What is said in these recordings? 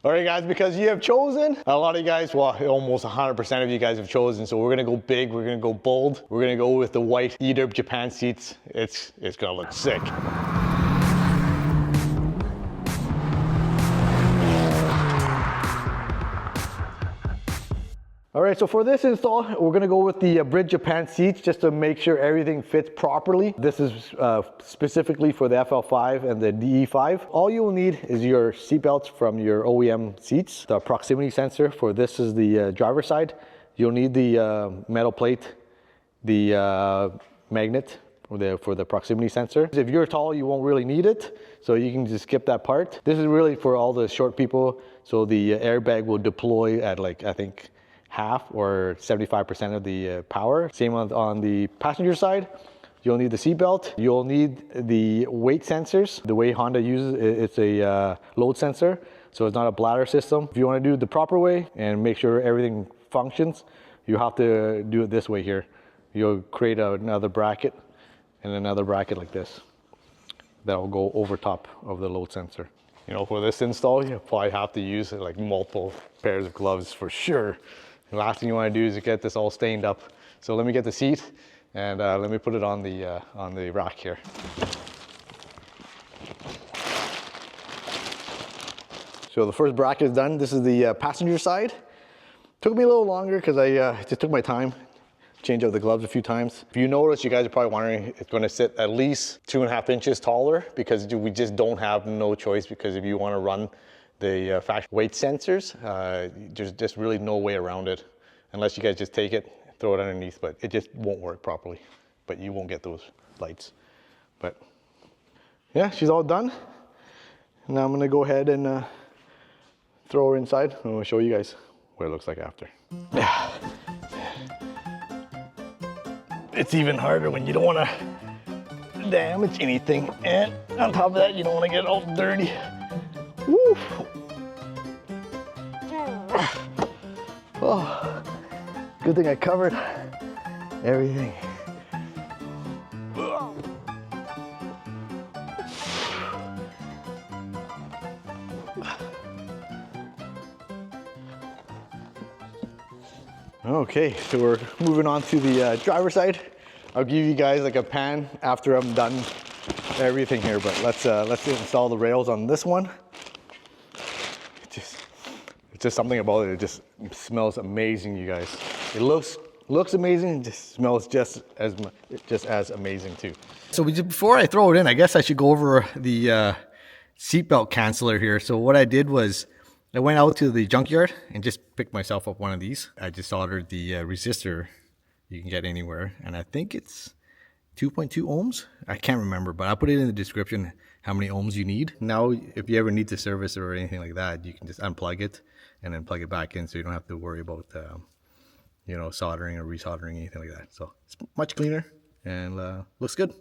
All right, guys, because you have chosen, a lot of you guys, well, almost 100% of you guys have chosen, so we're gonna go big, we're gonna go bold, we're gonna go with the white EDIRB Japan seats. It's gonna look sick. All right, so for this install, we're gonna go with the Bridge Japan seats just to make sure everything fits properly. This is specifically for the FL5 and the DE5. All you will need is your seat belts from your OEM seats. The proximity sensor for this is the driver's side. You'll need the metal plate, the magnet for the proximity sensor. If you're tall, you won't really need it, so you can just skip that part. This is really for all the short people, so the airbag will deploy at like, I think, half or 75% of the power. Same on the passenger side. You'll need the seat belt. You'll need the weight sensors. The way Honda uses it, it's a load sensor, so it's not a bladder system. If you want to do it the proper way and make sure everything functions, you have to do it this way here. You'll create another bracket and another bracket like this that will go over top of the load sensor. You know, for this install, you probably have to use like multiple pairs of gloves for sure. The last thing you want to do is get this all stained up. So let me get the seat and let me put it on the rack here. So the first bracket is done. This is the passenger side. Took me a little longer because I just took my time. Change out the gloves a few times. If you notice, you guys are probably wondering, it's going to sit at least 2.5 inches taller because we just don't have no choice, because if you want to run the factory weight sensors, there's just really no way around it unless you guys just take it, throw it underneath, but it just won't work properly. But you won't get those lights. But yeah, she's all done. Now I'm gonna go ahead and throw her inside. I'm gonna show you guys what it looks like after. It's even harder when you don't wanna damage anything. And on top of that, you don't wanna get all dirty. Woo. Oh, good thing I covered everything. Okay, so we're moving on to the driver's side. I'll give you guys like a pan after I'm done everything here, but let's install the rails on this one. It's just something about it. It just smells amazing, you guys. It looks amazing. It just smells just as amazing too. So before I throw it in, I guess I should go over the seatbelt canceller here. So what I did was I went out to the junkyard and just picked myself up one of these. I just ordered the resistor you can get anywhere, and I think it's 2.2 ohms. I can't remember, but I'll put it in the description how many ohms you need. Now, if you ever need to service or anything like that, you can just unplug it and then plug it back in, so you don't have to worry about you know, soldering or resoldering, anything like that. So it's much cleaner and looks good.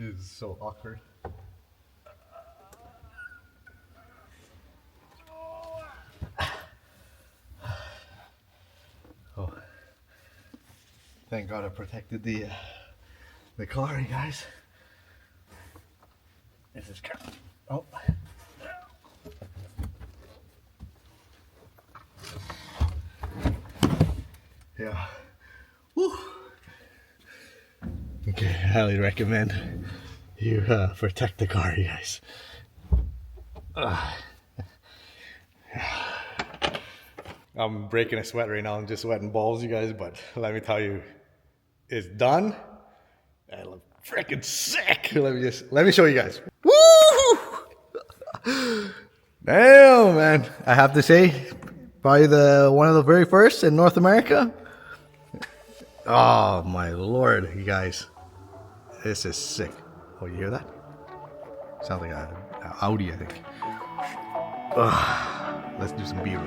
This is so awkward. Oh, thank God I protected the car, you guys. This is crap. Oh. Yeah. Woo. Okay, I highly recommend you protect the car, you guys. I'm breaking a sweat right now. I'm just sweating balls, you guys, but let me tell you, it's done. I look freaking sick. Let me show you guys. Woo! Damn, man. I have to say, probably one of the very first in North America. Oh my Lord, you guys. This is sick. Oh, you hear that? Sounds like an Audi, I think. Let's do some B-roll.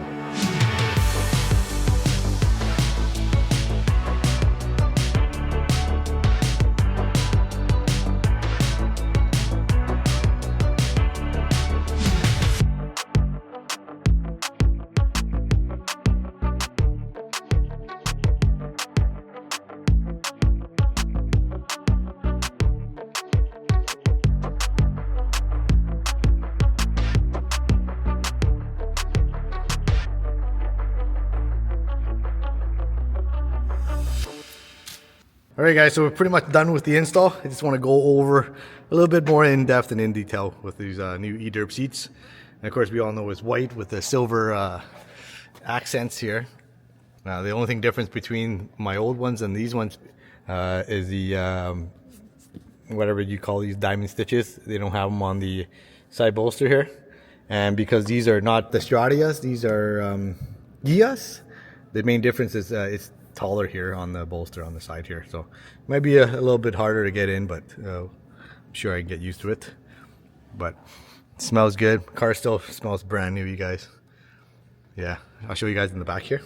All right, guys, so we're pretty much done with the install. I just want to go over a little bit more in depth and in detail with these new EDIRB seats. And of course, we all know it's white with the silver accents here. The only thing difference between my old ones and these ones is the whatever you call these diamond stitches. They don't have them on the side bolster here. And because these are not the Stradias, these are Gias, the main difference is it's taller here on the bolster on the side here, so it might be a little bit harder to get in, but I'm sure I can get used to it. But it smells good. Car still smells brand new, you guys. Yeah, I'll show you guys in the back here.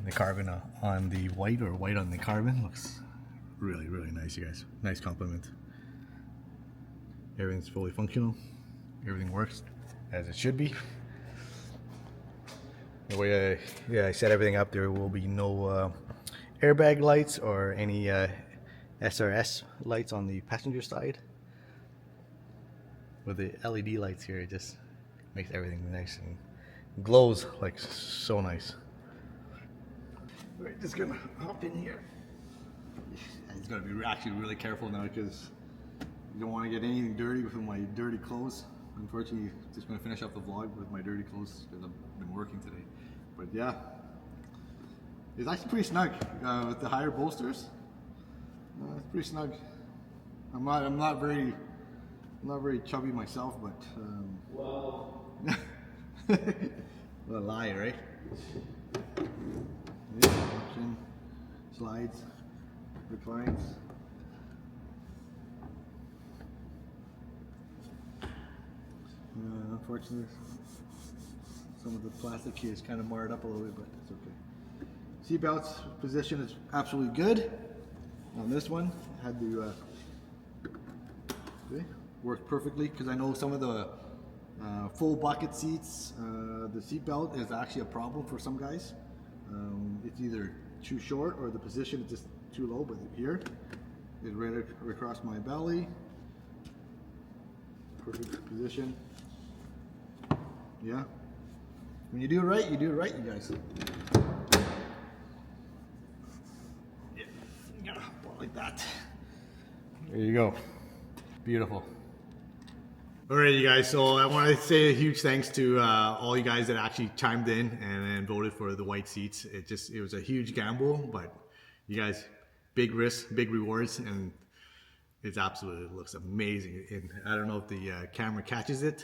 The carbon on the white, or white on the carbon, looks really, really nice, you guys. Nice compliment. Everything's fully functional. Everything works as it should be. The way I set everything up, there will be no airbag lights or any SRS lights on the passenger side. With the LED lights here, it just makes everything nice and glows like so nice. We're just gonna hop in here. It's gotta be actually really careful now because you don't want to get anything dirty with my dirty clothes. Unfortunately, just going to finish up the vlog with my dirty clothes because I've been working today. But yeah, it's actually pretty snug with the higher bolsters. It's pretty snug. I'm not very chubby myself, but well, what a lie, right? Yeah, option, slides, reclines. Unfortunately, some of the plastic here is kind of marred up a little bit, but it's okay. Seat belts position is absolutely good. On this one, I had to work perfectly because I know some of the full bucket seats, the seat belt is actually a problem for some guys. It's either too short or the position is just too low, but here is right across my belly. Perfect position. Yeah. When you do it right, you guys. Yeah. You gotta hop on like that. There you go. Beautiful. Alright, you guys, so I want to say a huge thanks to all you guys that actually chimed in and voted for the white seats. It was a huge gamble, but you guys, big risks, big rewards, and it looks amazing. And I don't know if the camera catches it.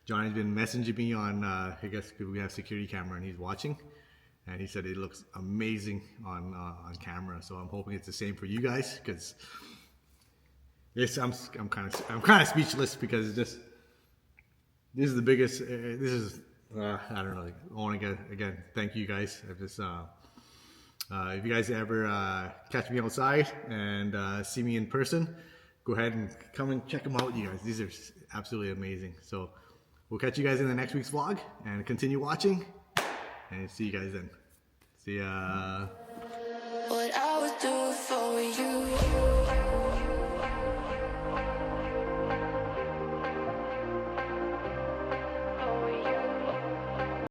Johnny's been messaging me on, I guess we have security camera and he's watching. And he said it looks amazing on camera. So I'm hoping it's the same for you guys, because yes, I'm kind of speechless because this is the biggest. This is I don't know. I want to again thank you guys. If you guys ever catch me outside and see me in person, go ahead and come and check them out, you guys. These are absolutely amazing. So we'll catch you guys in the next week's vlog and continue watching, and see you guys then. See ya.